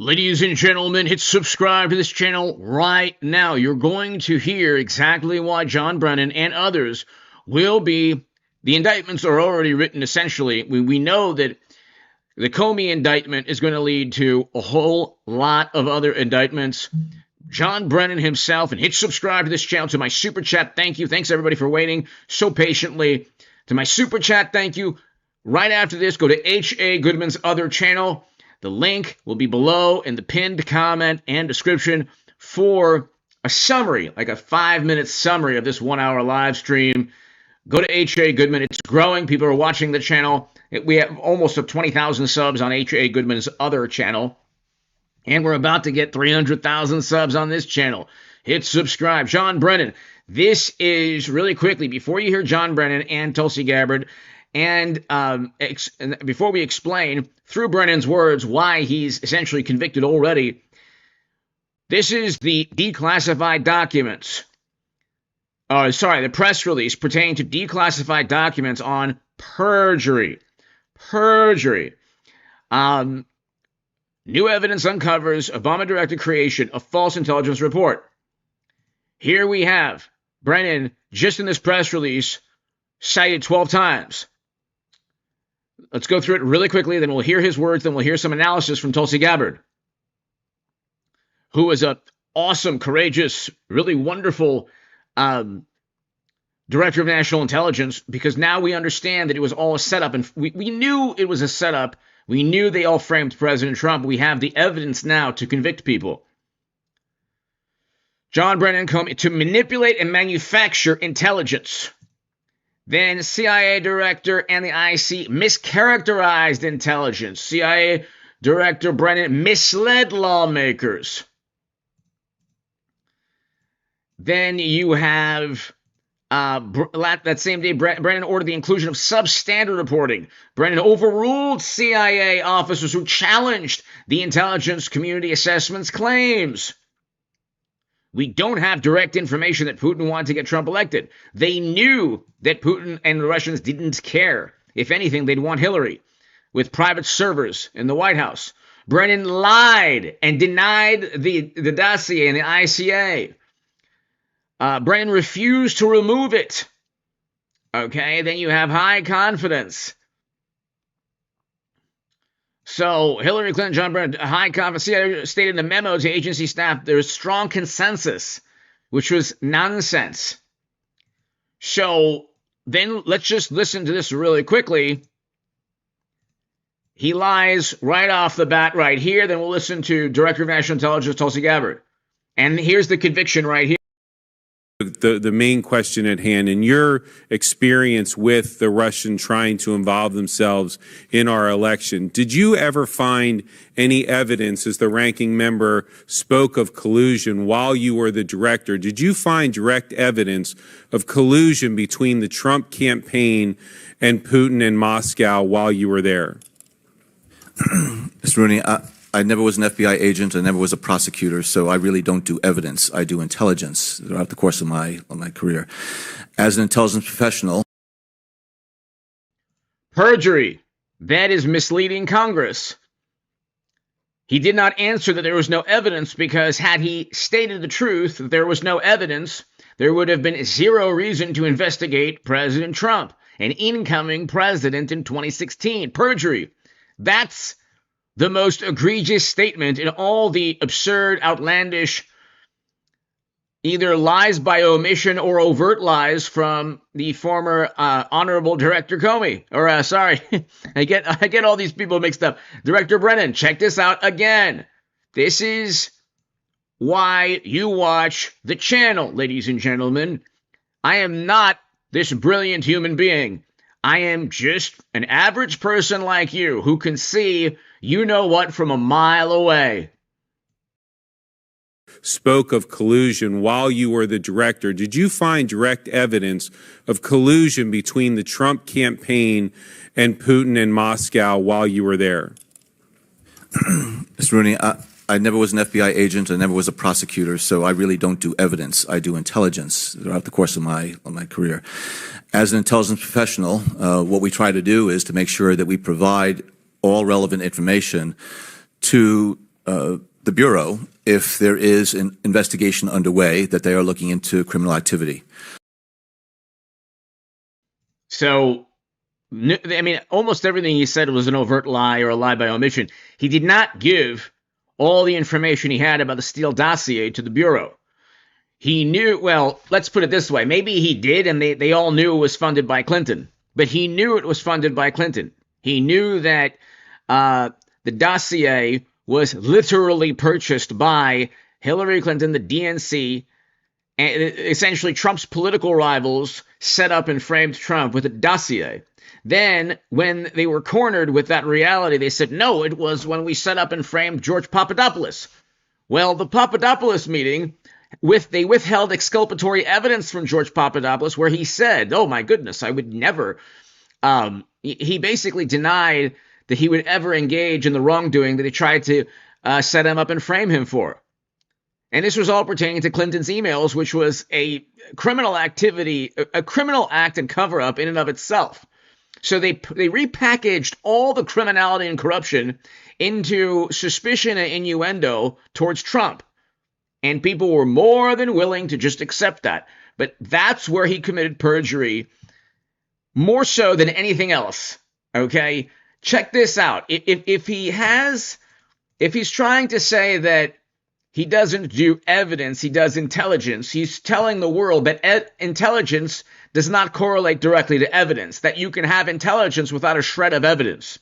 Ladies and gentlemen, hit subscribe to this channel right now. You're going to hear exactly why John Brennan and others will be. The indictments are already written, essentially. We know that the Comey indictment is going to lead to a whole lot of other indictments. John Brennan himself, and hit subscribe to this channel. To my super chat, thank you. Thanks, everybody, for waiting so patiently. To my super chat, thank you. Right after this, go to H.A. Goodman's other channel. The link will be below in the pinned comment and description for a summary, like a 5-minute summary of this 1-hour live stream. Go to H.A. Goodman. It's growing. People are watching the channel. We have almost 20,000 subs on H.A. Goodman's other channel. And we're about to get 300,000 subs on this channel. Hit subscribe. John Brennan. This is, really quickly, before you hear John Brennan and Tulsi Gabbard, and before we explain, through Brennan's words, why he's essentially convicted already, this is the declassified documents. The press release pertaining to declassified documents on perjury. Perjury. New evidence uncovers Obama-directed creation of false intelligence report. Here we have Brennan, just in this press release, cited 12 times. Let's go through it really quickly, then we'll hear his words, then we'll hear some analysis from Tulsi Gabbard, who is an awesome, courageous, really wonderful director of national intelligence, because now we understand that it was all a setup, and we knew it was a setup. We knew they all framed President Trump. We have the evidence now to convict people. John Brennan to manipulate and manufacture intelligence. Then CIA director and the IC mischaracterized intelligence. CIA director Brennan misled lawmakers. Then you have, that same day, Brennan ordered the inclusion of substandard reporting. Brennan overruled CIA officers who challenged the intelligence community assessment's claims. We don't have direct information that Putin wanted to get Trump elected. They knew that Putin and the Russians didn't care. If anything, they'd want Hillary with private servers in the White House. Brennan lied and denied the dossier in the ICA. Brennan refused to remove it. Okay, then you have high confidence. So, Hillary Clinton, John Brennan, high confidence, CIA stated in the memo to agency staff there was strong consensus, which was nonsense. So, then let's just listen to this really quickly. He lies right off the bat right here. Then we'll listen to Director of National Intelligence, Tulsi Gabbard. And here's the conviction right here. The main question at hand, in your experience with the Russian trying to involve themselves in our election, did you ever find any evidence, as the ranking member spoke of collusion while you were the director, did you find direct evidence of collusion between the Trump campaign and Putin in Moscow while you were there? Mr. Rooney, I never was an FBI agent. I never was a prosecutor, so I really don't do evidence. I do intelligence throughout the course of my career. As an intelligence professional. Perjury. That is misleading Congress. He did not answer that there was no evidence, because had he stated the truth, that there was no evidence, there would have been zero reason to investigate President Trump, an incoming president in 2016. Perjury. That's the most egregious statement in all the absurd, outlandish, either lies by omission or overt lies from the former Honorable Director Comey. Or, sorry, I get all these people mixed up. Director Brennan, check this out again. This is why you watch the channel, ladies and gentlemen. I am not this brilliant human being. I am just an average person like you who can see you know what from a mile away. Spoke of collusion while you were the director. Did you find direct evidence of collusion between the Trump campaign and Putin in Moscow while you were there? Mr. Rooney, I never was an FBI agent. I never was a prosecutor, so I really don't do evidence. I do intelligence throughout the course of my career. As an intelligence professional, what we try to do is to make sure that we provide all relevant information to the Bureau if there is an investigation underway that they are looking into criminal activity. So, I mean, almost everything he said was an overt lie or a lie by omission. He did not give all the information he had about the Steele dossier to the Bureau. He knew, well, let's put it this way. Maybe he did, and they all knew it was funded by Clinton. But he knew it was funded by Clinton. He knew that the dossier was literally purchased by Hillary Clinton, the DNC, and essentially Trump's political rivals set up and framed Trump with a dossier. Then, when they were cornered with that reality, they said, no, it was when we set up and framed George Papadopoulos. Well, the Papadopoulos meeting, they withheld exculpatory evidence from George Papadopoulos where he said, oh my goodness, I would never. He basically denied that he would ever engage in the wrongdoing that they tried to set him up and frame him for. And this was all pertaining to Clinton's emails, which was a criminal activity, a criminal act and cover-up in and of itself. So they repackaged all the criminality and corruption into suspicion and innuendo towards Trump. And people were more than willing to just accept that. But that's where he committed perjury, more so than anything else. Okay? Check this out. If he's trying to say that he doesn't do evidence, he does intelligence, he's telling the world that intelligence does not correlate directly to evidence, that you can have intelligence without a shred of evidence.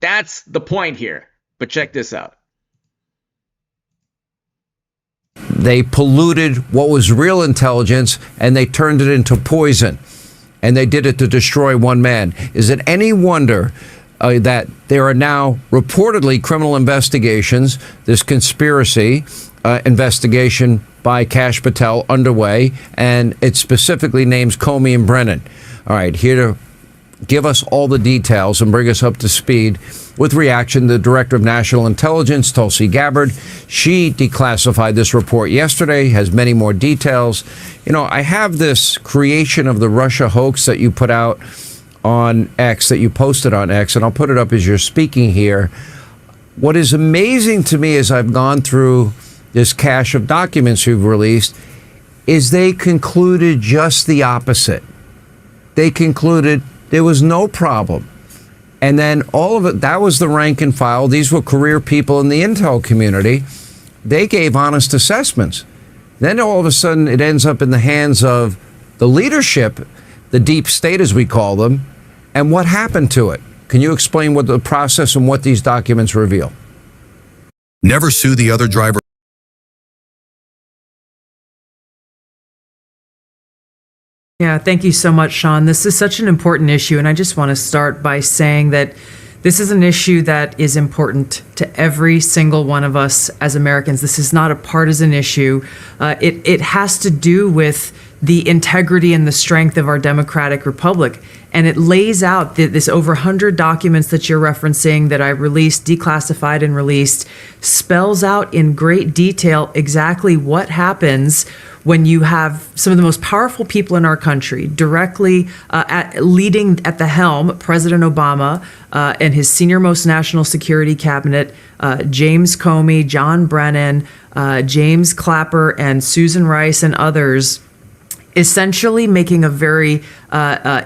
That's the point here. But check this out. They polluted what was real intelligence and they turned it into poison. And they did it to destroy one man. Is it any wonder that there are now reportedly criminal investigations, this conspiracy investigation by Kash Patel underway, and it specifically names Comey and Brennan. All right, here to give us all the details and bring us up to speed with reaction, the Director of National Intelligence, Tulsi Gabbard. She declassified this report yesterday, has many more details. You know, I have this creation of the Russia hoax that you put out on X, that you posted on X, and I'll put it up as you're speaking here. What is amazing to me as I've gone through this cache of documents you've released is they concluded just the opposite. They concluded there was no problem. And then all of it, that was the rank and file. These were career people in the intel community. They gave honest assessments. Then all of a sudden it ends up in the hands of the leadership, the deep state as we call them, and what happened to it. Can you explain what the process and what these documents reveal? Never sue the other driver. Yeah, thank you so much, Sean. This is such an important issue, and I just want to start by saying that this is an issue that is important to every single one of us as Americans. This is not a partisan issue. It has to do with the integrity and the strength of our democratic republic. And it lays out this over 100 documents that you're referencing that I released, declassified and released, spells out in great detail exactly what happens when you have some of the most powerful people in our country directly leading at the helm, President Obama and his senior-most national security cabinet, James Comey, John Brennan, James Clapper, and Susan Rice and others, essentially making a very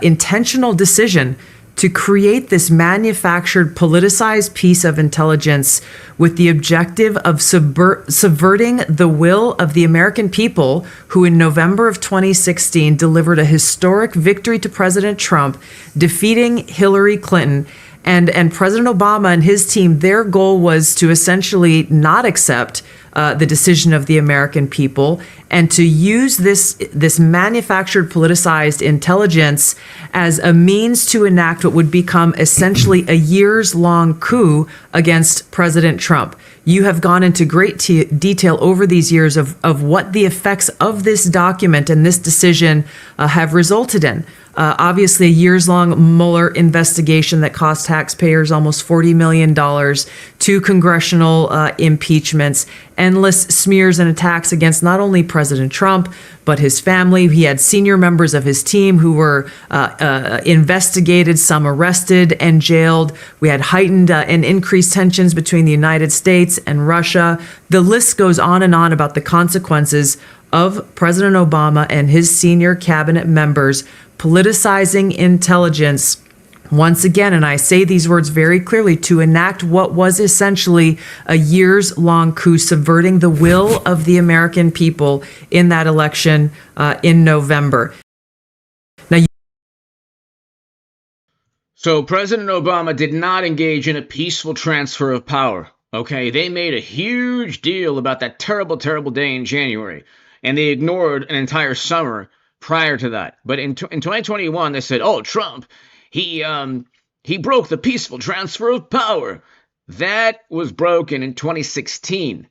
intentional decision to create this manufactured, politicized piece of intelligence with the objective of subverting the will of the American people who in November of 2016 delivered a historic victory to President Trump, defeating Hillary Clinton. And President Obama and his team, their goal was to essentially not accept the decision of the American people and to use this manufactured, politicized intelligence as a means to enact what would become essentially a years-long coup against President Trump. You have gone into great detail over these years of what the effects of this document and this decision have resulted in. Obviously, a years-long Mueller investigation that cost taxpayers almost $40 million, 2 congressional impeachments, endless smears and attacks against not only President Trump, but his family. He had senior members of his team who were investigated, some arrested and jailed. We had heightened and increased tensions between the United States and Russia. The list goes on and on about the consequences of President Obama and his senior cabinet members politicizing intelligence once again, and I say these words very clearly, to enact what was essentially a years-long coup, subverting the will of the American people in that election in November. Now, so President Obama did not engage in a peaceful transfer of power. Okay, they made a huge deal about that terrible, terrible day in January, and they ignored an entire summer prior to that. But in 2021, they said, "Oh, Trump, he broke the peaceful transfer of power." That was broken in 2016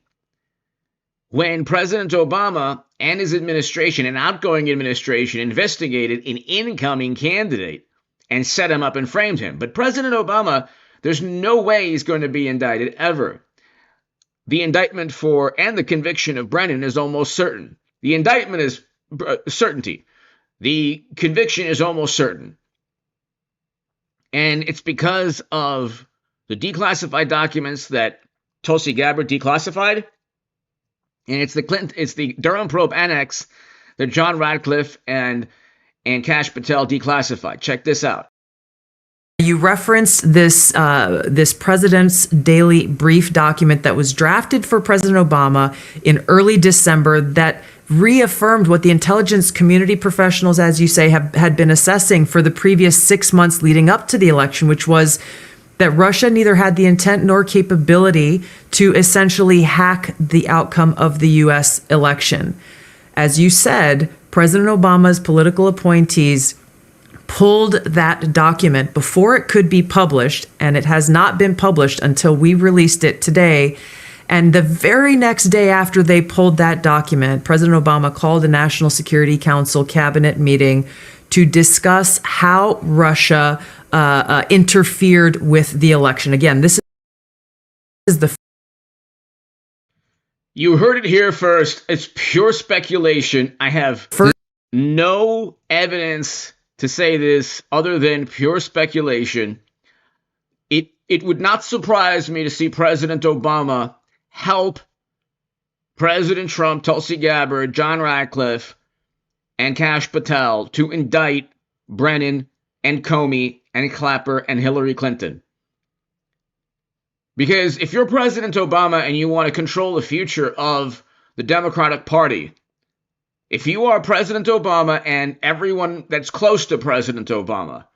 when President Obama and his administration, an outgoing administration, investigated an incoming candidate and set him up and framed him. But President Obama, there's no way he's going to be indicted ever. The indictment for and the conviction of Brennan is almost certain. The indictment is certainty. The conviction is almost certain. And it's because of the declassified documents that Tulsi Gabbard declassified. And it's the Durham probe annex that John Radcliffe and Kash Patel declassified. Check this out. you referenced this President's Daily Brief document that was drafted for President Obama in early December that reaffirmed what the intelligence community professionals, as you say, had been assessing for the previous 6 months leading up to the election, which was that Russia neither had the intent nor capability to essentially hack the outcome of the U.S. election. As you said, President Obama's political appointees pulled that document before it could be published, and it has not been published until we released it today. And the very next day after they pulled that document, President Obama called a National Security Council cabinet meeting to discuss how Russia interfered with the election. Again, this is the... You heard it here first. It's pure speculation. I have no evidence to say this other than pure speculation. It would not surprise me to see President Obama help President Trump, Tulsi Gabbard, John Radcliffe, and Kash Patel to indict Brennan and Comey and Clapper and Hillary Clinton. Because if you're President Obama and you want to control the future of the Democratic Party, if you are President Obama and everyone that's close to President Obama,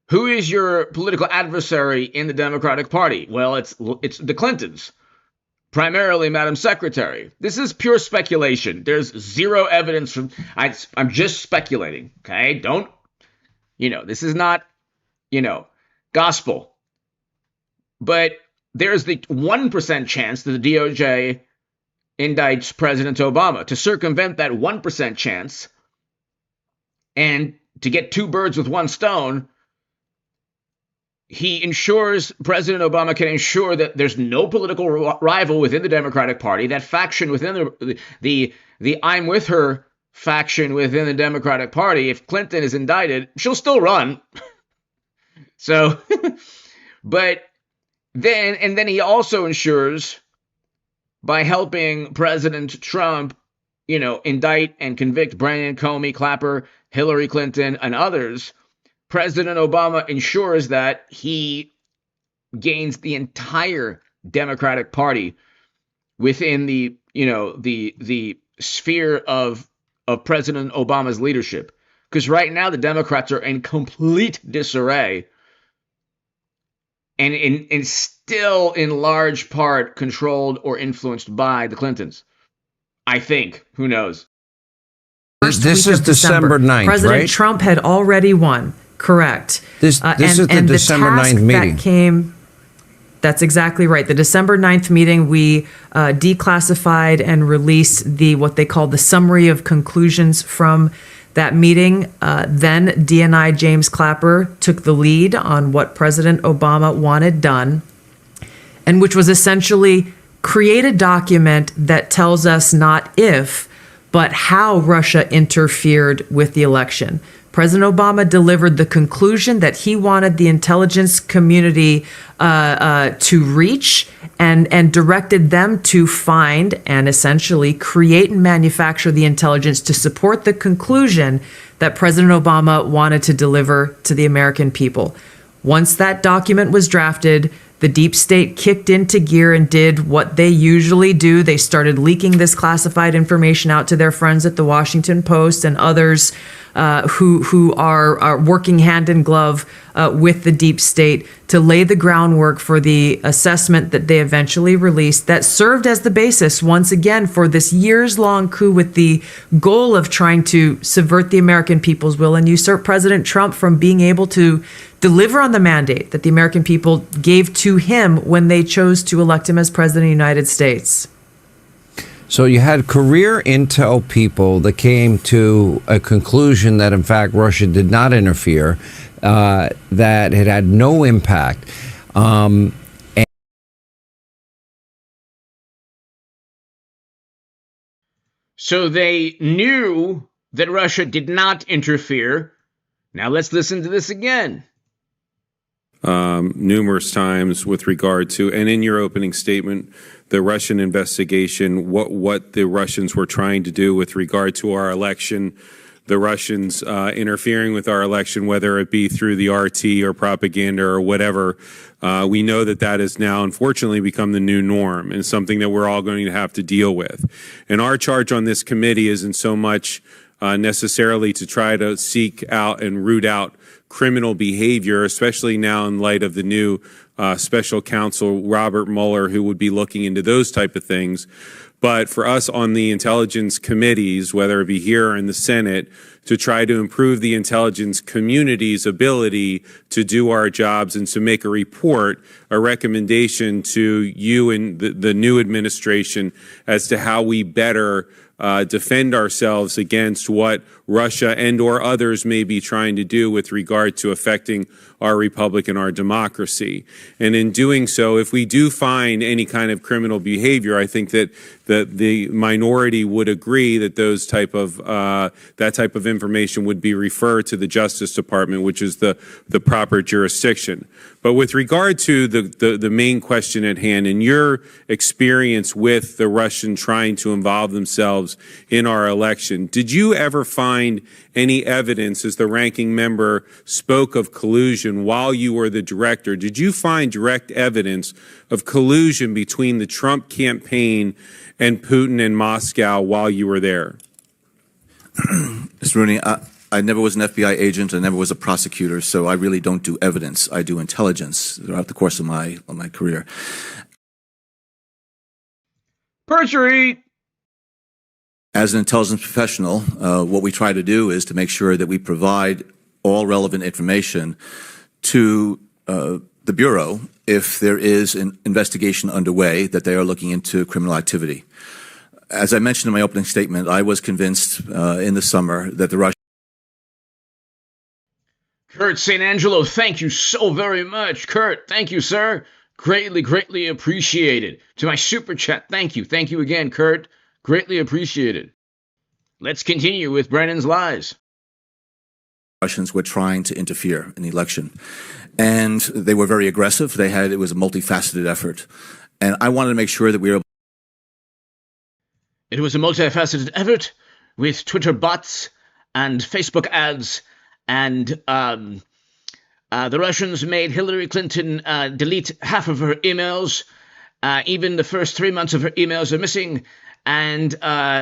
who is your political adversary in the Democratic Party? Well, it's the Clintons, primarily Madam Secretary. This is pure speculation. There's zero evidence from. I'm just speculating. Okay, don't. This is not, gospel. But there's the 1% chance that the DOJ indicts President Obama. To circumvent that 1% chance and to get two birds with one stone, President Obama can ensure that there's no political rival within the Democratic Party. That faction within the I'm with her faction within the Democratic Party, if Clinton is indicted, she'll still run. So, but then he also ensures, by helping President Trump, indict and convict Brennan, Comey, Clapper, Hillary Clinton, and others, President Obama ensures that he gains the entire Democratic Party within the sphere of President Obama's leadership. Because right now the Democrats are in complete disarray and still in large part controlled or influenced by the Clintons. I think. Who knows? This is December 9th, President right? Trump had already won. Correct. This is the December 9th meeting. That's exactly right. The December 9th meeting, we declassified and released what they call the summary of conclusions from That meeting, then DNI James Clapper took the lead on what President Obama wanted done, and which was essentially create a document that tells us not if, but how Russia interfered with the election. President Obama delivered the conclusion that he wanted the intelligence community to reach and directed them to find and essentially create and manufacture the intelligence to support the conclusion that President Obama wanted to deliver to the American people. Once that document was drafted, the deep state kicked into gear and did what they usually do. They started leaking this classified information out to their friends at the Washington Post and others who are working hand in glove with the deep state to lay the groundwork for the assessment that they eventually released that served as the basis once again for this years-long coup with the goal of trying to subvert the American people's will and usurp President Trump from being able to deliver on the mandate that the American people gave to him when they chose to elect him as president of the United States. So you had career intel people that came to a conclusion that, in fact, Russia did not interfere, that it had no impact. So they knew that Russia did not interfere. Now let's listen to this again. Numerous times with regard to, and in your opening statement, the Russian investigation, what the Russians were trying to do with regard to our election, the Russians interfering with our election, whether it be through the RT or propaganda or whatever. We know that that has now unfortunately become the new norm and something that we're all going to have to deal with. And our charge on this committee isn't so much necessarily to try to seek out and root out criminal behavior, especially now in light of the new special counsel, Robert Mueller, who would be looking into those type of things. But for us on the intelligence committees, whether it be here or in the Senate, to try to improve the intelligence community's ability to do our jobs and to make a report, a recommendation to you and the new administration as to how we better defend ourselves against what Russia and or others may be trying to do with regard to affecting our republic and our democracy. And in doing so, if we do find any kind of criminal behavior, I think that the minority would agree that those type of that type of information would be referred to the Justice Department, which is the proper jurisdiction. But with regard to the main question at hand, in your experience with the Russian trying to involve themselves in our election, did you ever find any evidence, as the ranking member spoke of collusion while you were the director, did you find direct evidence of collusion between the Trump campaign and Putin in Moscow while you were there? Mr. Rooney, I never was an FBI agent. I never was a prosecutor, so I really don't do evidence. I do intelligence throughout the course of my career. Perjury! As an intelligence professional, what we try to do is to make sure that we provide all relevant information to the Bureau if there is an investigation underway that they are looking into criminal activity. As I mentioned in my opening statement, I was convinced in the summer that the Russians... Kurt St. Angelo, thank you so very much. Kurt, thank you, sir. Greatly, greatly appreciated. To my super chat, thank you. Thank you again, Kurt. Greatly appreciated. Let's continue with Brennan's lies. Russians were trying to interfere in the election, and they were very aggressive. It was a multifaceted effort, and I wanted to make sure that we were... It was a multifaceted effort with Twitter bots and Facebook ads, and the Russians made Hillary Clinton delete half of her emails. Even the first 3 months of her emails are missing. And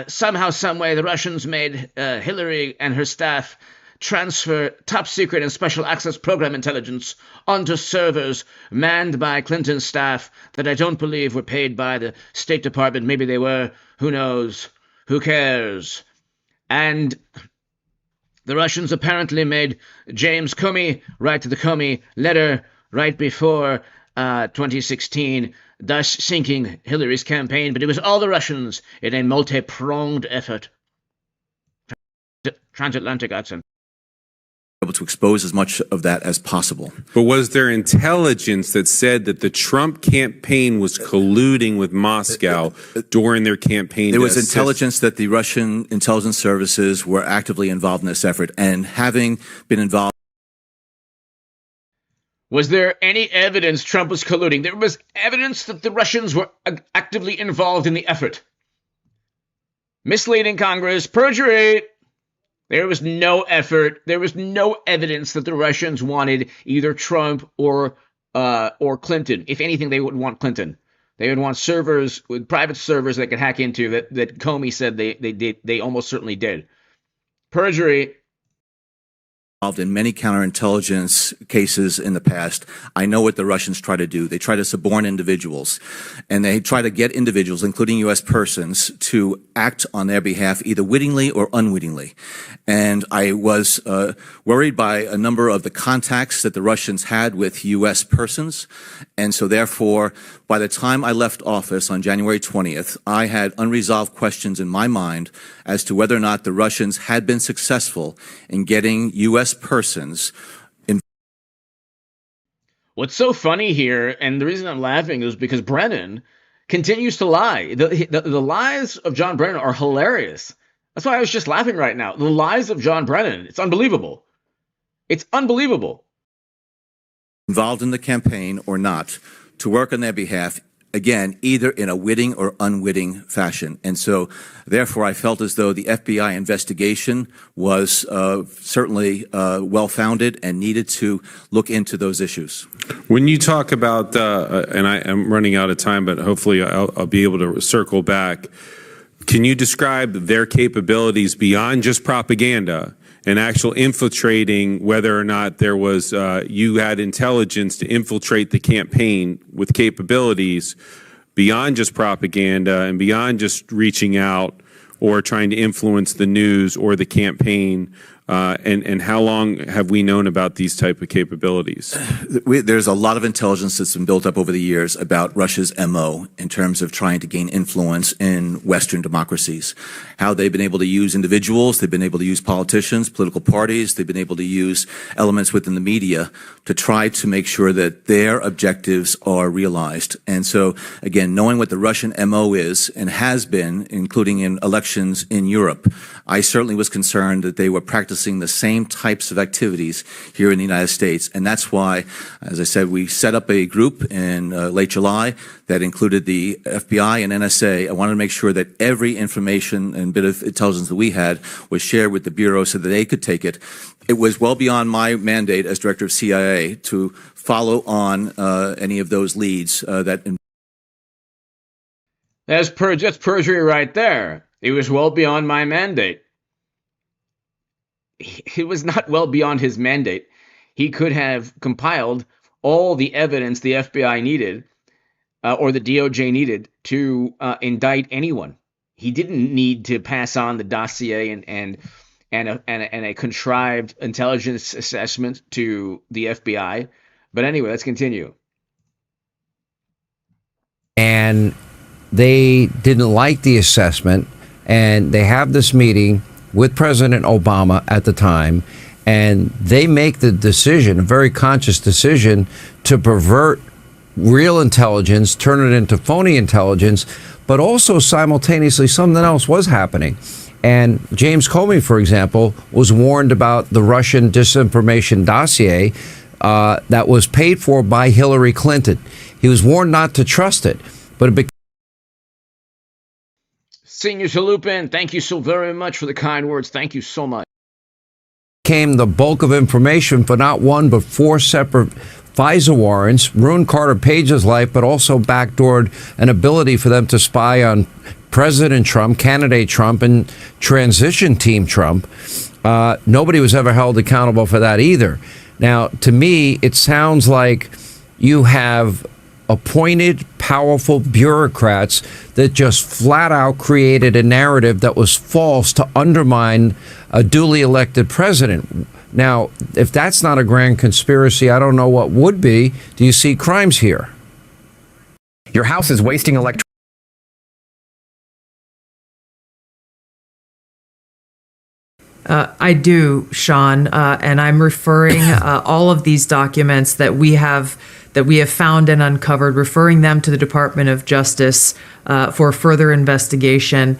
somehow, someway, the Russians made Hillary and her staff transfer top secret and special access program intelligence onto servers manned by Clinton's staff that I don't believe were paid by the State Department. Maybe they were. Who knows? Who cares? And the Russians apparently made James Comey write the Comey letter right before 2016, thus sinking Hillary's campaign. But it was all the Russians in a multi-pronged effort. transatlantic accent. Able to expose as much of that as possible. But was there intelligence that said that the Trump campaign was colluding with Moscow during their campaign? There was intelligence that the Russian intelligence services were actively involved in this effort, and having been involved. Was there any evidence Trump was colluding? There was evidence that the Russians were actively involved in the effort. Misleading Congress, perjury. There was no effort. There was no evidence that the Russians wanted either Trump or Clinton. If anything, they would want Clinton. They would want servers with private servers they could hack into. That Comey said they did. They almost certainly did. Perjury. Involved in many counterintelligence cases in the past. I know what the Russians try to do. They try to suborn individuals, and they try to get individuals, including U.S. persons, to act on their behalf either wittingly or unwittingly. And I was worried by a number of the contacts that the Russians had with U.S. persons. And so therefore, by the time I left office on January 20th, I had unresolved questions in my mind as to whether or not the Russians had been successful in getting U.S. persons involved. What's so funny here, and the reason I'm laughing is because Brennan continues to lie. The lies of John Brennan are hilarious. That's why I was just laughing right now. The lies of John Brennan. It's unbelievable. It's unbelievable. Involved in the campaign or not, to work on their behalf, again, either in a witting or unwitting fashion. And so, therefore, I felt as though the FBI investigation was certainly well-founded and needed to look into those issues. When you talk about, and I'm running out of time, but hopefully I'll be able to circle back, can you describe their capabilities beyond just propaganda and actual infiltrating, whether or not there was, you had intelligence to infiltrate the campaign with capabilities beyond just propaganda and beyond just reaching out or trying to influence the news or the campaign? And how long have we known about these type of capabilities? There's a lot of intelligence that's been built up over the years about Russia's MO in terms of trying to gain influence in Western democracies. How they've been able to use individuals, they've been able to use politicians, political parties, they've been able to use elements within the media to try to make sure that their objectives are realized. And so, again, knowing what the Russian MO is and has been, including in elections in Europe, I certainly was concerned that they were practicing the same types of activities here in the United States. And that's why, as I said, we set up a group in late July that included the FBI and NSA. I wanted to make sure that every information and bit of intelligence that we had was shared with the Bureau so that they could take it. It was well beyond my mandate as director of CIA to follow on any of those leads that. That's perjury right there. It was well beyond my mandate. It was not well beyond his mandate. He could have compiled all the evidence the FBI needed or the DOJ needed to indict anyone. He didn't need to pass on the dossier and a contrived intelligence assessment to the FBI. But anyway, let's continue. And they didn't like the assessment, and they have this meeting with President Obama at the time, and they make the decision, a very conscious decision, to pervert real intelligence, turn it into phony intelligence, but also simultaneously something else was happening. And James Comey, for example, was warned about the Russian disinformation dossier that was paid for by Hillary Clinton. He was warned not to trust it, but it became Senior Lupin, thank you so very much for the kind words. Thank you so much. Came the bulk of information for not one but four separate FISA warrants, ruined Carter Page's life, but also backdoored an ability for them to spy on President Trump, candidate Trump, and transition team Trump. Nobody was ever held accountable for that either. Now, to me, it sounds like you have appointed, powerful bureaucrats that just flat out created a narrative that was false to undermine a duly elected president. Now, if that's not a grand conspiracy, I don't know what would be. Do you see crimes here? Your house is wasting electricity. I do, Sean, and I'm referring all of these documents that we have found and uncovered, referring them to the Department of Justice for further investigation,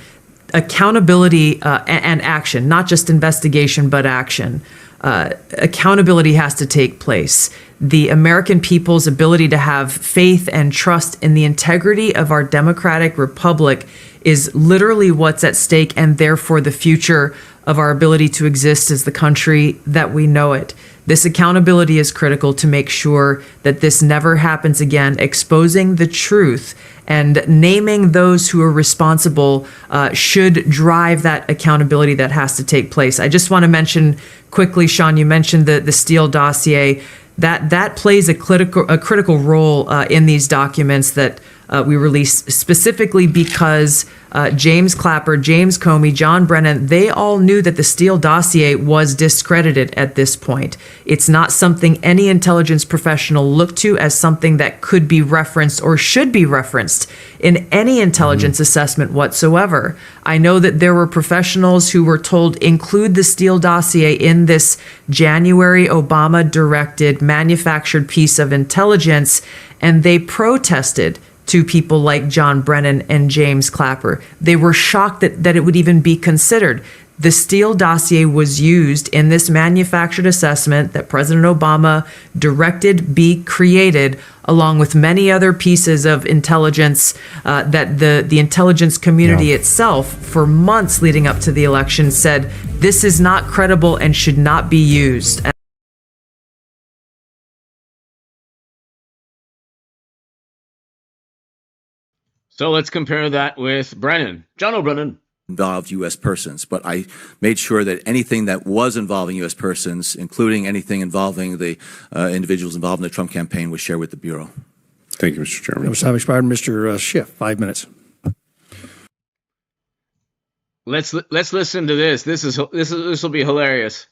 accountability, and action, not just investigation, but action. Accountability has to take place. The American people's ability to have faith and trust in the integrity of our democratic republic is literally what's at stake, and therefore the future of our ability to exist as the country that we know it. This accountability is critical to make sure that this never happens again. Exposing the truth and naming those who are responsible should drive that accountability that has to take place. I just want to mention quickly, Sean, you mentioned the Steele dossier. That plays a critical role in these documents that we released, specifically because James Clapper, James Comey, John Brennan, they all knew that the Steele dossier was discredited at this point. It's not something any intelligence professional looked to as something that could be referenced or should be referenced in any intelligence assessment whatsoever. I know that there were professionals who were told include the Steele dossier in this January Obama-directed manufactured piece of intelligence, and they protested to people like John Brennan and James Clapper. They were shocked that it would even be considered. The Steele dossier was used in this manufactured assessment that President Obama directed be created, along with many other pieces of intelligence that the intelligence community itself, for months leading up to the election, said this is not credible and should not be used. So let's compare that with Brennan. John O'Brennan. Involved U.S. persons, but I made sure that anything that was involving U.S. persons, including anything involving the individuals involved in the Trump campaign, was shared with the Bureau. Thank you, Mr. Chairman. That was time expired. Mr. Schiff, 5 minutes. Let's listen to this. This will be hilarious.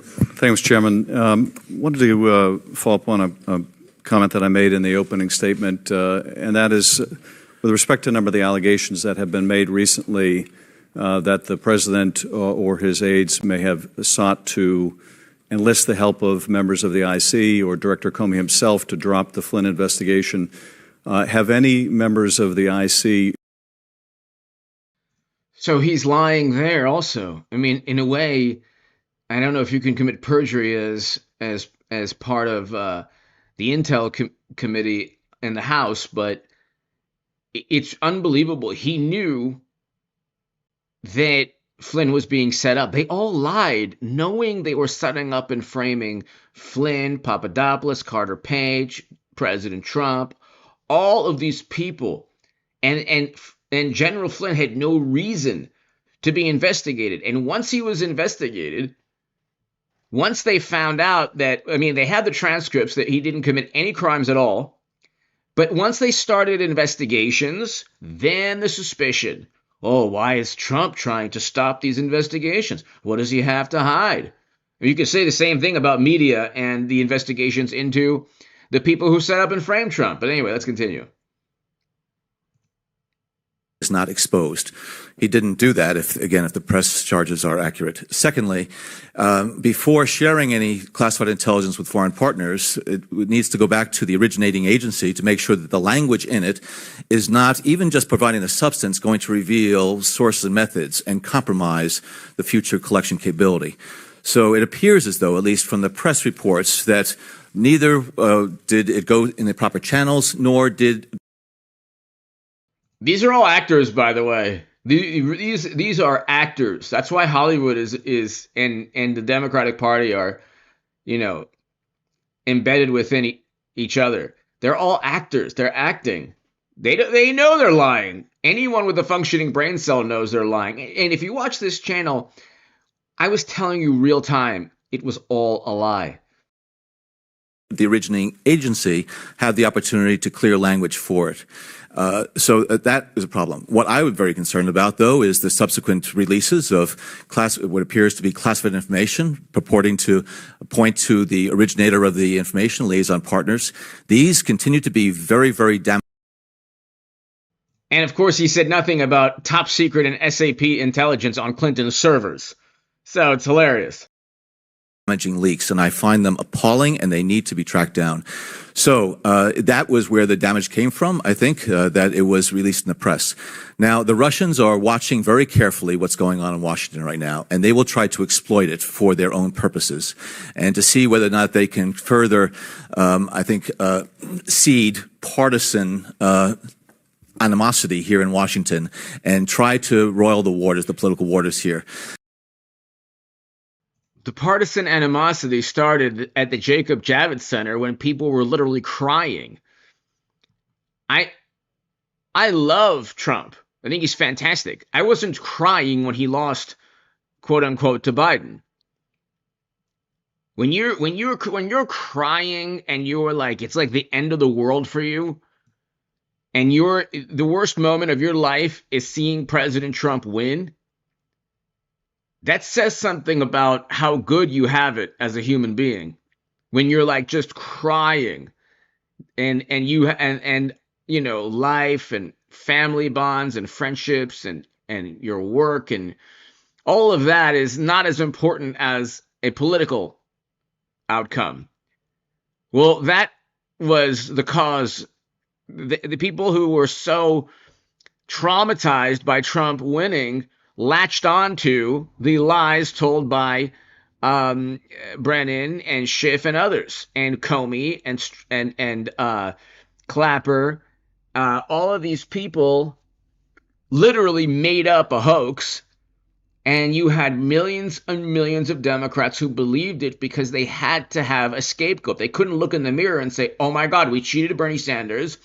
Thanks, Chairman. Wanted to follow up on a comment that I made in the opening statement, and that is with respect to a number of the allegations that have been made recently that the president or his aides may have sought to enlist the help of members of the IC or Director Comey himself to drop the Flynn investigation. Have any members of the IC? So he's lying there also. I mean, in a way, I don't know if you can commit perjury as part of the Intel committee in the House, but it's unbelievable. He knew that Flynn was being set up. They all lied, knowing they were setting up and framing Flynn, Papadopoulos, Carter Page, President Trump, all of these people. And General Flynn had no reason to be investigated. And once he was investigated, once they found out that, I mean, they had the transcripts that he didn't commit any crimes at all. But once they started investigations, then the suspicion. Oh, why is Trump trying to stop these investigations? What does he have to hide? You could say the same thing about media and the investigations into the people who set up and framed Trump. But anyway, let's continue. Is not exposed. He didn't do that if the press charges are accurate. Secondly, before sharing any classified intelligence with foreign partners, it needs to go back to the originating agency to make sure that the language in it is not even just providing the substance going to reveal sources and methods and compromise the future collection capability. So it appears as though, at least from the press reports, that neither did it go in the proper channels, nor did. These are all actors, by the way. These are actors. That's why Hollywood is and the Democratic Party are, embedded within each other. They're all actors. They're acting. They know they're lying. Anyone with a functioning brain cell knows they're lying. And if you watch this channel, I was telling you real time, it was all a lie. The originating agency had the opportunity to clear language for it. So that is a problem. What I was very concerned about, though, is the subsequent releases of what appears to be classified information purporting to point to the originator of the information, liaison partners. These continue to be very, very damaging. And of course, he said nothing about top secret and SAP intelligence on Clinton's servers. So it's hilarious. Damaging leaks, and I find them appalling, and they need to be tracked down. So that was where the damage came from, I think, that it was released in the press. Now, the Russians are watching very carefully what's going on in Washington right now, and they will try to exploit it for their own purposes, and to see whether or not they can further, I think, seed partisan animosity here in Washington and try to roil the waters, the political waters here. The partisan animosity started at the Jacob Javits Center when people were literally crying. I love Trump. I think he's fantastic. I wasn't crying when he lost, quote unquote, to Biden. When you're crying and you're like, it's like the end of the world for you, and the worst moment of your life is seeing President Trump win, that says something about how good you have it as a human being. When you're like just crying and you know, life and family bonds and friendships and your work and all of that is not as important as a political outcome. Well, that was the cause. The people who were so traumatized by Trump winning latched on the lies told by Brennan and Schiff and others, and Comey and Clapper. All of these people literally made up a hoax, and you had millions and millions of Democrats who believed it because they had to have a scapegoat. They couldn't look in the mirror and say, oh my God, we cheated Bernie Sanders.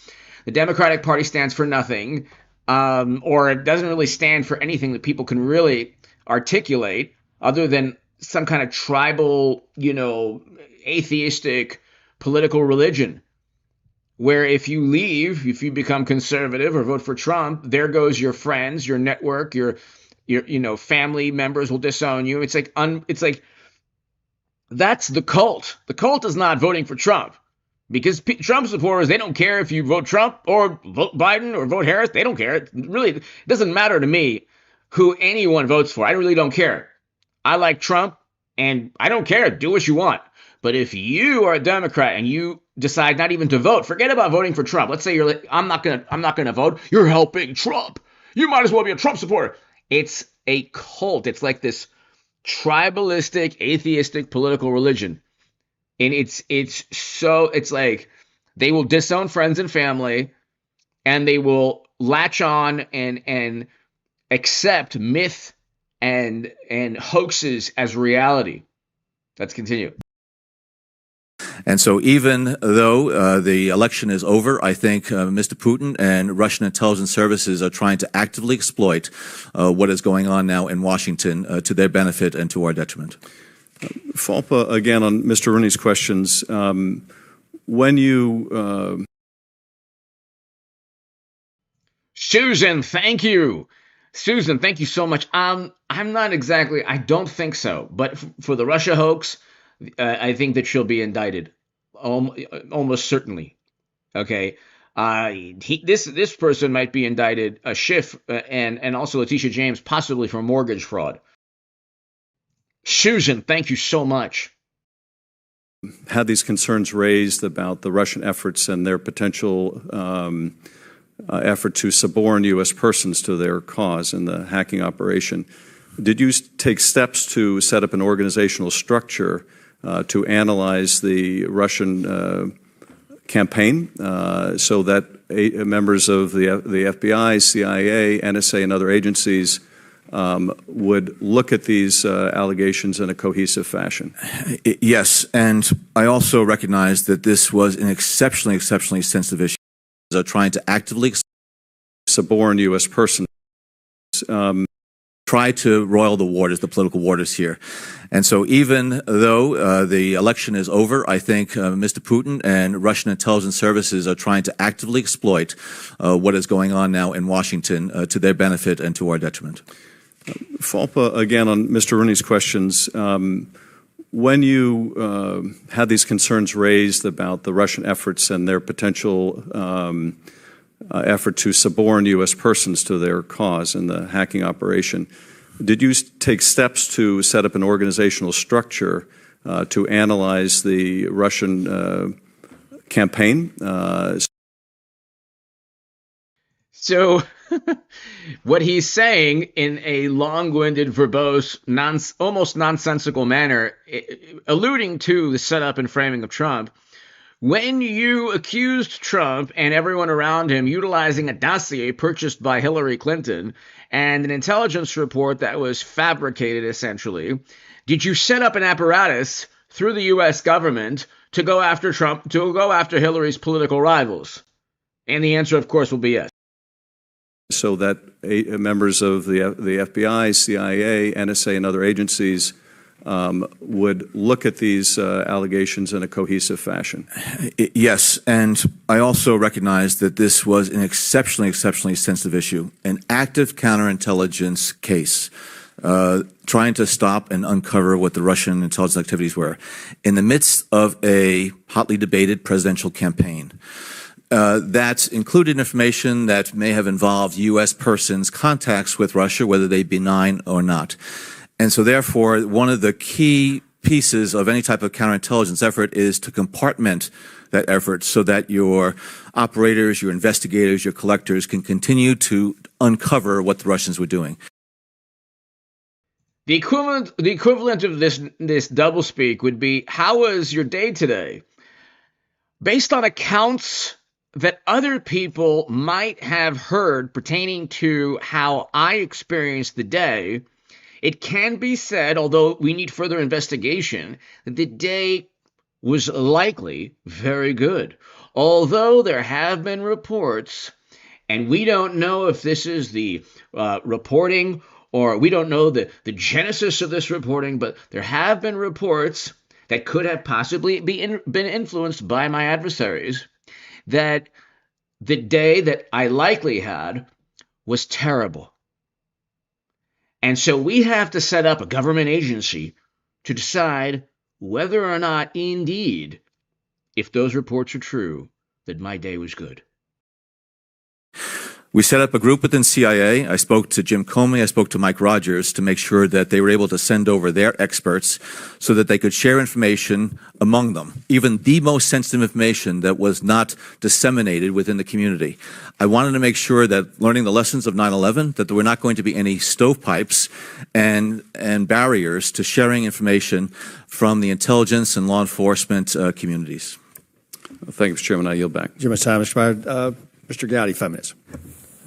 The Democratic Party stands for nothing. Or it doesn't really stand for anything that people can really articulate other than some kind of tribal, you know, atheistic political religion, where if you leave, if you become conservative or vote for Trump, there goes your friends, your network, your you know, family members will disown you. It's like that's the cult. The cult is not voting for Trump. Because Trump supporters, they don't care if you vote Trump or vote Biden or vote Harris. They don't care. It doesn't matter to me who anyone votes for. I really don't care. I like Trump, and I don't care. Do what you want. But if you are a Democrat and you decide not even to vote, forget about voting for Trump. Let's say you're like, I'm not gonna vote. You're helping Trump. You might as well be a Trump supporter. It's a cult. It's like this tribalistic, atheistic political religion. And it's like they will disown friends and family, and they will latch on and accept myth and hoaxes as reality. Let's continue. And so even though the election is over, I think Mr. Putin and Russian intelligence services are trying to actively exploit what is going on now in Washington to their benefit and to our detriment. Falpa, again, on Mr. Rooney's questions, when you... Susan, thank you. Susan, thank you so much. I'm not exactly, I don't think so. But for the Russia hoax, I think that she'll be indicted. Almost certainly. Okay. This person might be indicted, Schiff and also Letitia James, possibly for mortgage fraud. Susan, thank you so much. Had these concerns raised about the Russian efforts and their potential effort to suborn U.S. persons to their cause in the hacking operation. Did you take steps to set up an organizational structure to analyze the Russian campaign so that members of the FBI, CIA, NSA, and other agencies would look at these allegations in a cohesive fashion? Yes, and I also recognize that this was an exceptionally sensitive issue. Are trying to actively suborn U.S. persons. Try to roil the waters, the political waters here. And so even though the election is over, I think Mr. Putin and Russian intelligence services are trying to actively exploit what is going on now in Washington to their benefit and to our detriment. Falpa, again, on Mr. Rooney's questions, when you had these concerns raised about the Russian efforts and their potential effort to suborn U.S. persons to their cause in the hacking operation, did you take steps to set up an organizational structure to analyze the Russian campaign? So what he's saying in a long-winded, verbose, almost nonsensical manner, alluding to the setup and framing of Trump, when you accused Trump and everyone around him utilizing a dossier purchased by Hillary Clinton and an intelligence report that was fabricated, essentially, did you set up an apparatus through the U.S. government to go after Trump, to go after Hillary's political rivals? And the answer, of course, will be yes. So that members of the FBI, CIA, NSA, and other agencies would look at these allegations in a cohesive fashion. Yes, and I also recognize that this was an exceptionally sensitive issue, an active counterintelligence case, trying to stop and uncover what the Russian intelligence activities were in the midst of a hotly debated presidential campaign. That included information that may have involved U.S. persons' contacts with Russia, whether they be benign or not. And so therefore, one of the key pieces of any type of counterintelligence effort is to compartment that effort so that your operators, your investigators, your collectors can continue to uncover what the Russians were doing. The equivalent of this doublespeak would be, how was your day today? Based on accounts that other people might have heard pertaining to how I experienced the day, it can be said, although we need further investigation, that the day was likely very good. Although there have been reports, and we don't know if this is the reporting, or we don't know the genesis of this reporting, but there have been reports that could have possibly been influenced by my adversaries, that the day that I likely had was terrible. And so we have to set up a government agency to decide whether or not, indeed, if those reports are true, that my day was good. We set up a group within CIA. I spoke to Jim Comey. I spoke to Mike Rogers to make sure that they were able to send over their experts so that they could share information among them, even the most sensitive information that was not disseminated within the community. I wanted to make sure that, learning the lessons of 9/11, that there were not going to be any stovepipes and barriers to sharing information from the intelligence and law enforcement communities. Thank you, Mr. Chairman. I yield back. Jim, time expired. Mr. Gowdy, 5 minutes.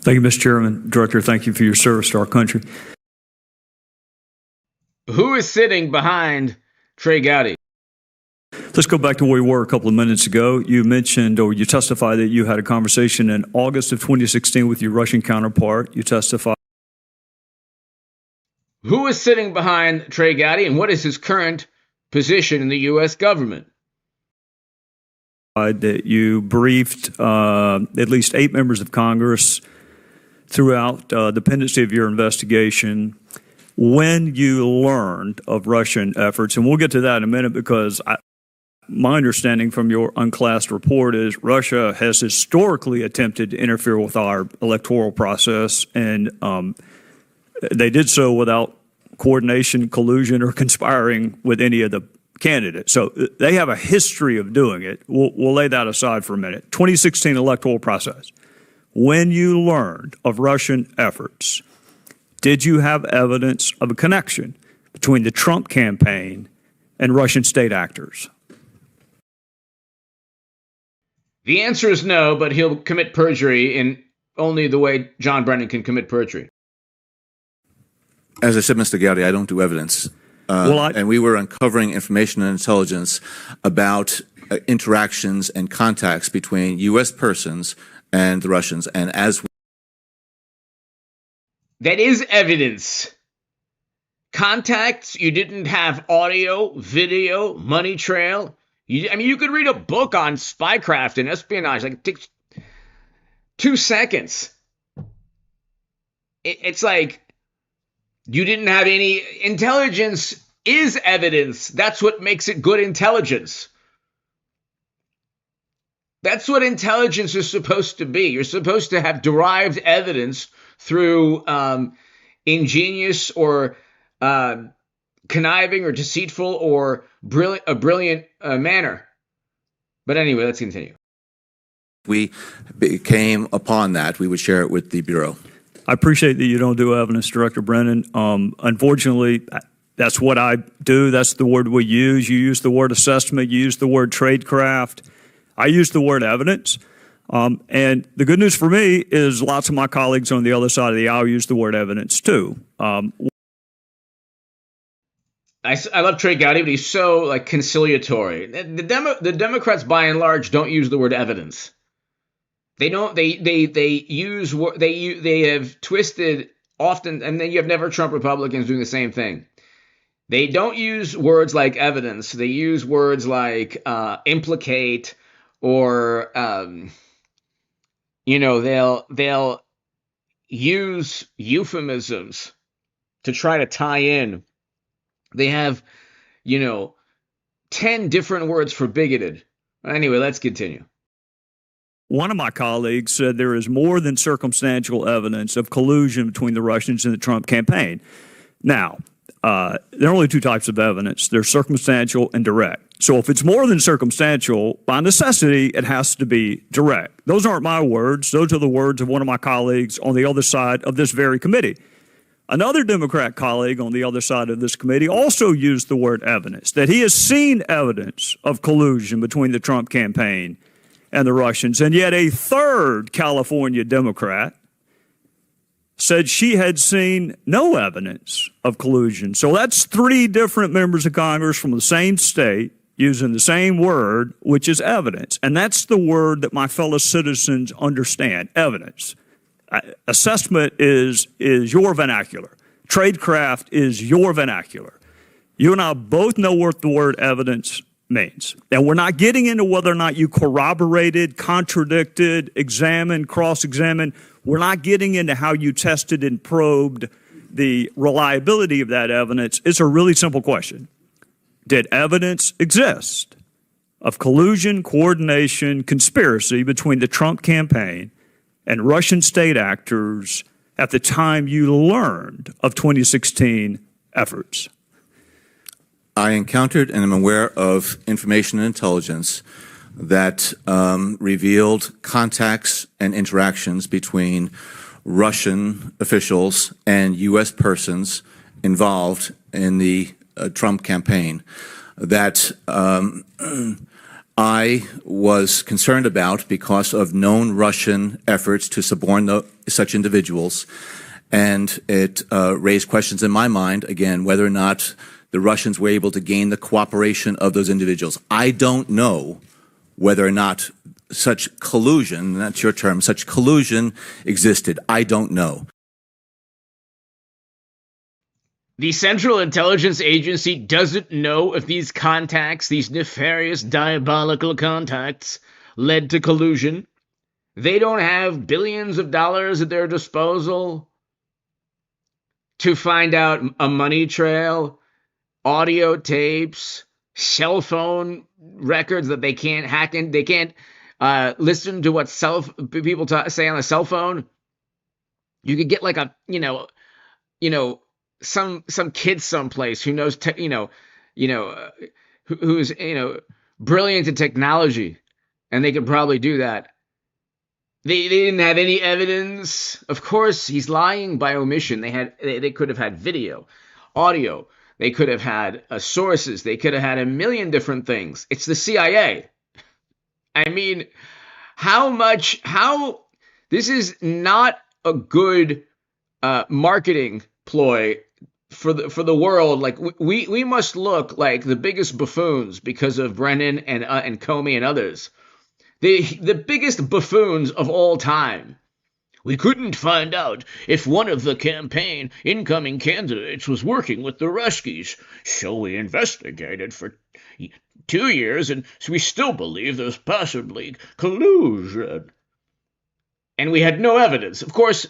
Thank you, Mr. Chairman. Director, thank you for your service to our country. Who is sitting behind Trey Gowdy? Let's go back to where we were a couple of minutes ago. You mentioned, or you testified, that you had a conversation in August of 2016 with your Russian counterpart. You testified. Who is sitting behind Trey Gowdy, and what is his current position in the U.S. government? That you briefed at least 8 members of Congress throughout the pendency of your investigation when you learned of Russian efforts. And we'll get to that in a minute, because my understanding from your unclassed report is Russia has historically attempted to interfere with our electoral process, and they did so without coordination, collusion, or conspiring with any of the candidates. So they have a history of doing it. We'll lay that aside for a minute. 2016 electoral process. When you learned of Russian efforts, did you have evidence of a connection between the Trump campaign and Russian state actors? The answer is no, but he'll commit perjury in only the way John Brennan can commit perjury. As I said, Mr. Gowdy, I don't do evidence. And we were uncovering information and intelligence about interactions and contacts between U.S. persons and the Russians. And as that is evidence. Contacts, you didn't have audio, video, money trail. You could read a book on spycraft and espionage. Like, it takes 2 seconds. It's like, you didn't have any intelligence is evidence. That's what makes it good intelligence. That's what intelligence is supposed to be. You're supposed to have derived evidence through ingenious or conniving or deceitful or brilliant manner. But anyway, let's continue. We came upon that, we would share it with the Bureau. I appreciate that you don't do evidence, Director Brennan. Unfortunately, that's what I do. That's the word we use. You use the word assessment. You use the word tradecraft. I use the word evidence. And the good news for me is lots of my colleagues on the other side of the aisle use the word evidence too. I love Trey Gowdy, but he's so like conciliatory. The Democrats, by and large, don't use the word evidence. They don't. They have twisted often, and then you have never Trump Republicans doing the same thing. They don't use words like evidence. They use words like implicate, or they'll use euphemisms to try to tie in. They have, 10 different words for bigoted. Anyway, let's continue. One of my colleagues said there is more than circumstantial evidence of collusion between the Russians and the Trump campaign. Now, there are only two types of evidence. There's circumstantial and direct. So if it's more than circumstantial, by necessity, it has to be direct. Those aren't my words. Those are the words of one of my colleagues on the other side of this very committee. Another Democrat colleague on the other side of this committee also used the word evidence, that he has seen evidence of collusion between the Trump campaign and the Russians. And yet a third California Democrat said she had seen no evidence of collusion. So that's three different members of Congress from the same state using the same word, which is evidence. And that's the word that my fellow citizens understand, evidence. Assessment is your vernacular. Tradecraft is your vernacular. You and I both know what the word evidence means. And we're not getting into whether or not you corroborated, contradicted, examined, cross-examined. We're not getting into how you tested and probed the reliability of that evidence. It's a really simple question. Did evidence exist of collusion, coordination, conspiracy between the Trump campaign and Russian state actors at the time you learned of 2016 efforts? I encountered and am aware of information and intelligence that revealed contacts and interactions between Russian officials and U.S. persons involved in the Trump campaign that I was concerned about because of known Russian efforts to suborn such individuals. And it raised questions in my mind, again, whether or not the Russians were able to gain the cooperation of those individuals. I don't know whether or not such collusion, that's your term, such collusion existed. I don't know. The Central Intelligence Agency doesn't know if these contacts, these nefarious, diabolical contacts, led to collusion. They don't have billions of dollars at their disposal to find out a money trail, audio tapes, cell phone records that they can't hack in. They can't listen to what people say on a cell phone. You could get like a, some kid someplace who knows, who's brilliant in technology, and they could probably do that. They didn't have any evidence. Of course, he's lying by omission. They could have had video, audio. They could have had sources. They could have had a million different things. It's the CIA. I mean, this is not a good marketing ploy for the world. Like we must look like the biggest buffoons because of Brennan and Comey and others. The biggest buffoons of all time. We couldn't find out if one of the campaign incoming candidates was working with the Ruskies, so we investigated for 2 years, and we still believe there's possibly collusion. And we had no evidence. Of course,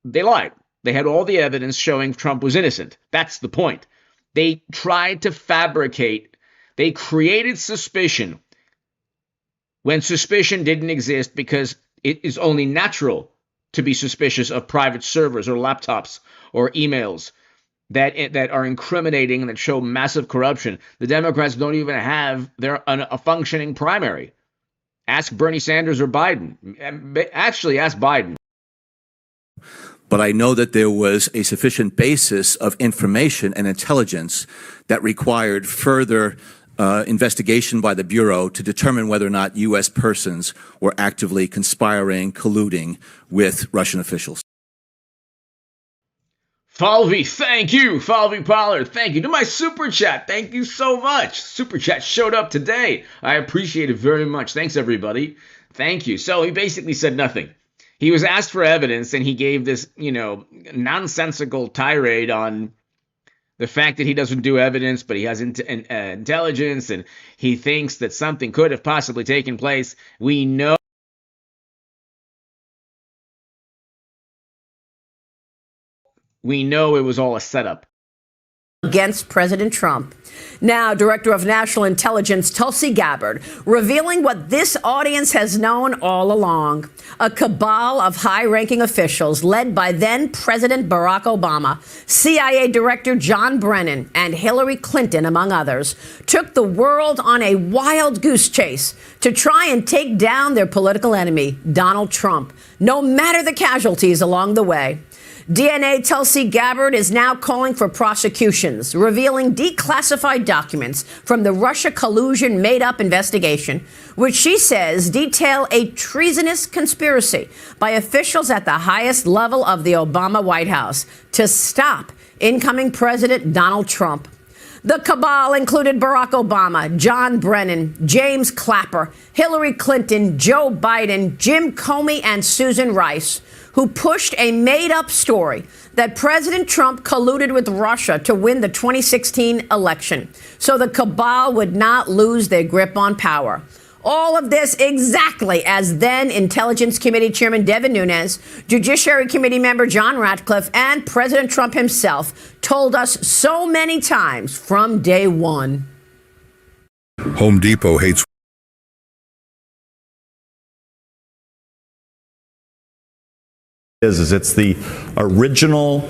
they lied. They had all the evidence showing Trump was innocent. That's the point. They tried to fabricate. They created suspicion when suspicion didn't exist because it is only natural to be suspicious of private servers or laptops or emails that are incriminating and that show massive corruption. The Democrats don't even have a functioning primary. Ask Bernie Sanders or Biden. Actually, ask Biden. But I know that there was a sufficient basis of information and intelligence that required further investigation by the Bureau to determine whether or not U.S. persons were actively conspiring, colluding with Russian officials. Falvey, thank you. Falvey Pollard, thank you. To my super chat, thank you so much. Super chat showed up today. I appreciate it very much. Thanks, everybody. Thank you. So he basically said nothing. He was asked for evidence, and he gave this, nonsensical tirade on the fact that he doesn't do evidence, but he has intelligence, and he thinks that something could have possibly taken place. We know it was all a setup. Against President Trump. Now, Director of National Intelligence Tulsi Gabbard revealing what this audience has known all along. A cabal of high-ranking officials led by then President Barack Obama, CIA Director John Brennan, and Hillary Clinton, among others, took the world on a wild goose chase to try and take down their political enemy, Donald Trump, no matter the casualties along the way. DNA Tulsi Gabbard is now calling for prosecutions, revealing declassified documents from the Russia collusion made-up investigation, which she says detail a treasonous conspiracy by officials at the highest level of the Obama White House to stop incoming President Donald Trump. The cabal included Barack Obama, John Brennan, James Clapper, Hillary Clinton, Joe Biden, Jim Comey, and Susan Rice, who pushed a made-up story that President Trump colluded with Russia to win the 2016 election, so the cabal would not lose their grip on power. All of this exactly as then Intelligence Committee Chairman Devin Nunes, Judiciary Committee member John Ratcliffe, and President Trump himself told us so many times from day one. Home Depot hates is it's the original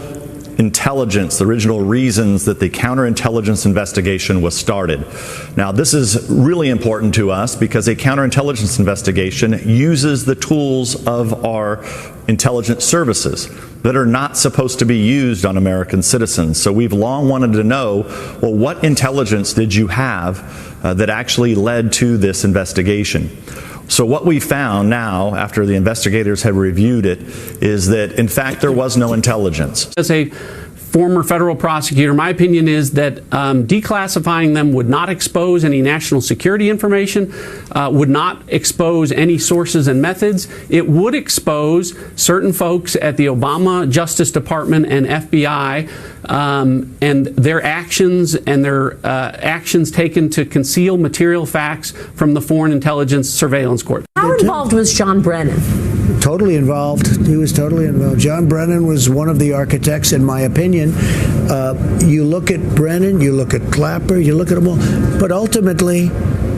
intelligence, the original reasons that the counterintelligence investigation was started. Now, this is really important to us because a counterintelligence investigation uses the tools of our intelligence services that are not supposed to be used on American citizens. So we've long wanted to know, well, what intelligence did you have that actually led to this investigation? So what we found now, after the investigators have reviewed it, is that, in fact, there was no intelligence. As a former federal prosecutor, my opinion is that declassifying them would not expose any national security information, would not expose any sources and methods. It would expose certain folks at the Obama Justice Department and FBI and their actions taken to conceal material facts from the Foreign Intelligence Surveillance Court. How involved was John Brennan? Totally involved. He was totally involved. John Brennan was one of the architects, in my opinion. You look at Brennan, you look at Clapper, you look at them all. But ultimately,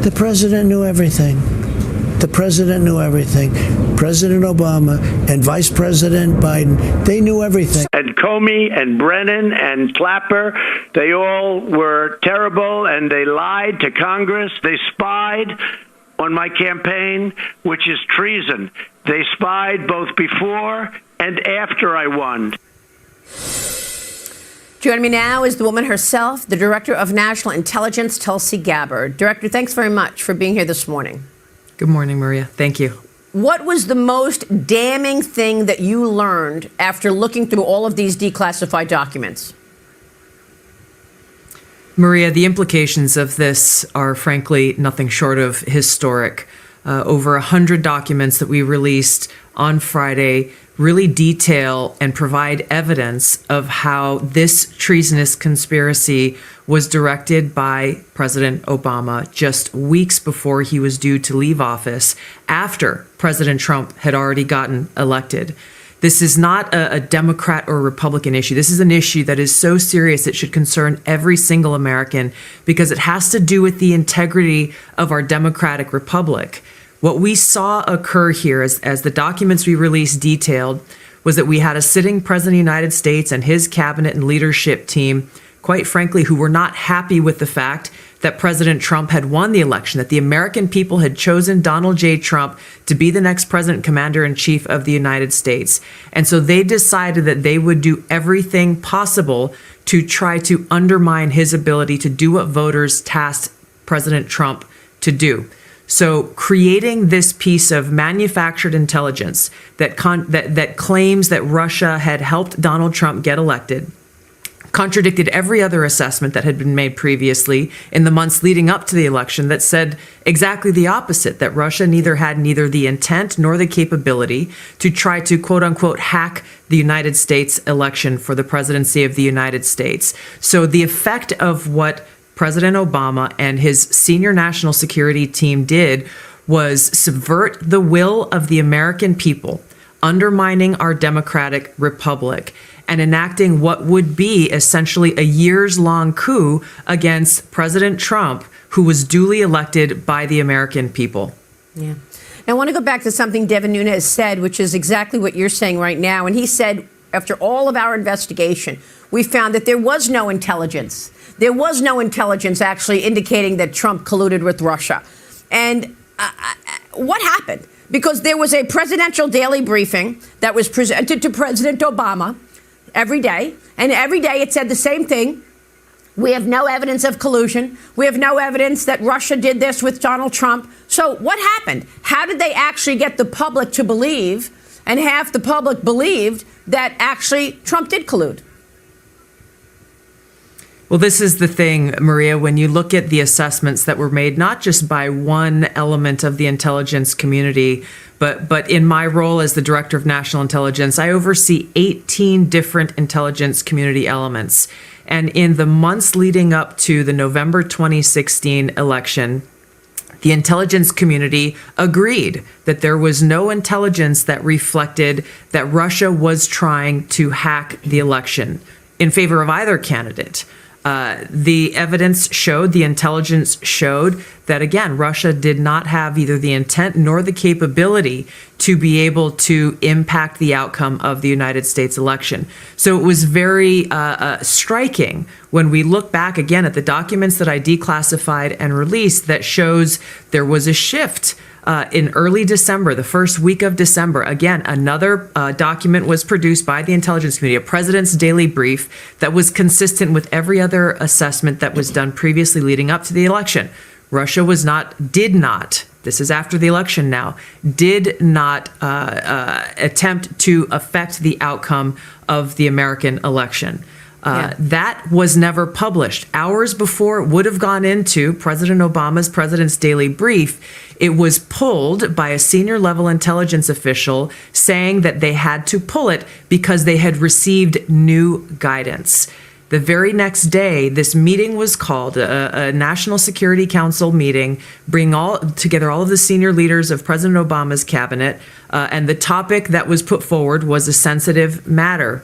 the president knew everything. The president knew everything. President Obama and Vice President Biden, they knew everything. And Comey and Brennan and Clapper, they all were terrible, and they lied to Congress. They spied on my campaign, which is treason. They spied both before and after I won. Joining me now is the woman herself, the Director of National Intelligence, Tulsi Gabbard. Director, thanks very much for being here this morning. Good morning, Maria. Thank you. What was the most damning thing that you learned after looking through all of these declassified documents? Maria, the implications of this are frankly nothing short of historic. Over 100 documents that we released on Friday really detail and provide evidence of how this treasonous conspiracy was directed by President Obama just weeks before he was due to leave office, after President Trump had already gotten elected. This is not a Democrat or Republican issue. This is an issue that is so serious it should concern every single American because it has to do with the integrity of our democratic republic. What we saw occur here, as the documents we released detailed, was that we had a sitting president of the United States and his cabinet and leadership team, quite frankly, who were not happy with the fact that President Trump had won the election, that the American people had chosen Donald J. Trump to be the next president, commander-in-chief of the United States. And so they decided that they would do everything possible to try to undermine his ability to do what voters tasked President Trump to do. So creating this piece of manufactured intelligence that claims that Russia had helped Donald Trump get elected contradicted every other assessment that had been made previously in the months leading up to the election that said exactly the opposite, that Russia had neither the intent nor the capability to try to, quote unquote, hack the United States election for the presidency of the United States. So the effect of what President Obama and his senior national security team did was subvert the will of the American people, undermining our democratic republic, and enacting what would be essentially a years-long coup against President Trump, who was duly elected by the American people. Yeah. I want to go back to something Devin Nunes said, which is exactly what you're saying right now. And he said, after all of our investigation, we found that there was no intelligence. There was no intelligence actually indicating that Trump colluded with Russia. And what happened? Because there was a presidential daily briefing that was presented to President Obama every day. And every day it said the same thing. We have no evidence of collusion. We have no evidence that Russia did this with Donald Trump. So what happened? How did they actually get the public to believe, and half the public believed, that actually Trump did collude? Well, this is the thing, Maria, when you look at the assessments that were made, not just by one element of the intelligence community, but in my role as the Director of National Intelligence, I oversee 18 different intelligence community elements. And in the months leading up to the November 2016 election, the intelligence community agreed that there was no intelligence that reflected that Russia was trying to hack the election in favor of either candidate. The evidence showed, the intelligence showed that, again, Russia did not have either the intent nor the capability to be able to impact the outcome of the United States election. So it was very striking when we look back again at the documents that I declassified and released that shows there was a shift. In early December, the first week of December, again, another document was produced by the intelligence community, a president's daily brief that was consistent with every other assessment that was done previously leading up to the election. Russia did not, this is after the election now, did not attempt to affect the outcome of the American election. That was never published. Hours before it would have gone into President Obama's President's Daily Brief, it was pulled by a senior level intelligence official saying that they had to pull it because they had received new guidance. The very next day, this meeting was called, a National Security Council meeting, bring together all of the senior leaders of President Obama's cabinet, and the topic that was put forward was a sensitive matter.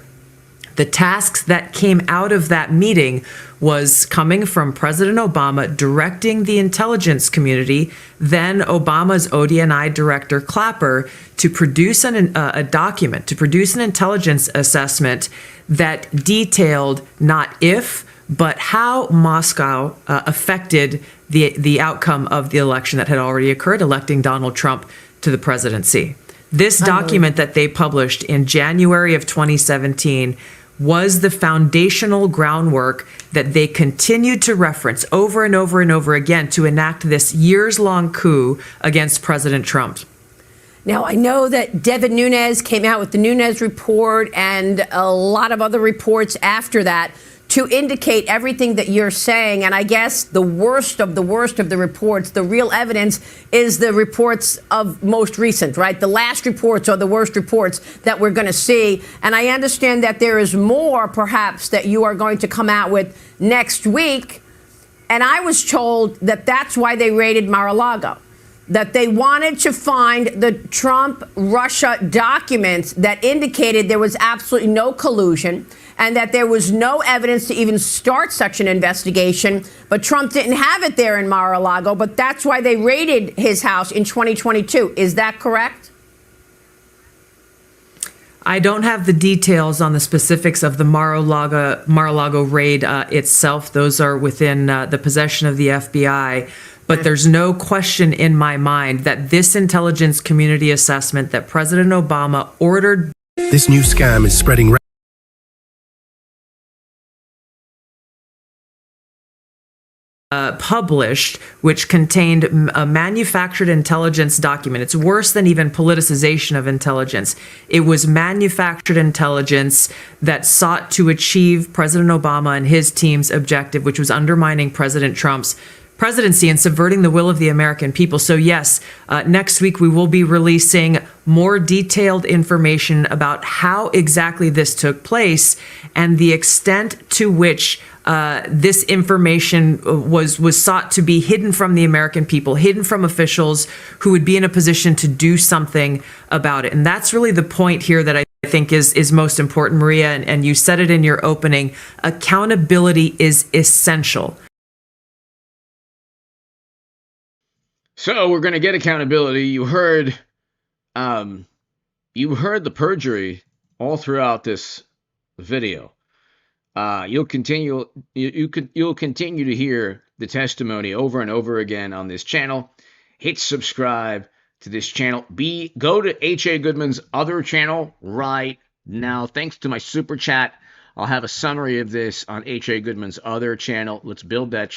The tasks that came out of that meeting was coming from President Obama directing the intelligence community, then Obama's ODNI director Clapper, to produce a document, to produce an intelligence assessment that detailed not if, but how Moscow affected the outcome of the election that had already occurred, electing Donald Trump to the presidency. This document that they published in January of 2017 was the foundational groundwork that they continued to reference over and over and over again to enact this years-long coup against President Trump. Now, I know that Devin Nunes came out with the Nunes report and a lot of other reports after that to indicate everything that you're saying. And I guess the worst of the reports, the real evidence, is the reports of most recent, right? The last reports are the worst reports that we're going to see. And I understand that there is more, perhaps, that you are going to come out with next week. And I was told that that's why they raided Mar-a-Lago, that they wanted to find the Trump-Russia documents that indicated there was absolutely no collusion and that there was no evidence to even start such an investigation. But Trump didn't have it there in Mar-a-Lago, but that's why they raided his house in 2022. Is that correct? I don't have the details on the specifics of the Mar-a-Lago raid itself. Those are within the possession of the FBI. But there's no question in my mind that this intelligence community assessment that President Obama ordered. This new scam is spreading published, which contained a manufactured intelligence document. It's worse than even politicization of intelligence. It was manufactured intelligence that sought to achieve President Obama and his team's objective, which was undermining President Trump's presidency and subverting the will of the American people. So yes, next week we will be releasing more detailed information about how exactly this took place and the extent to which this information was sought to be hidden from the American people, hidden from officials who would be in a position to do something about it. And that's really the point here that I think is most important, Maria, and you said it in your opening. Accountability is essential. So we're going to get accountability. You heard the perjury all throughout this video. You'll continue to hear the testimony over and over again on this channel. Hit subscribe to this channel. Go to H.A. Goodman's other channel right now. Thanks to my super chat, I'll have a summary of this on H.A. Goodman's other channel. Let's build that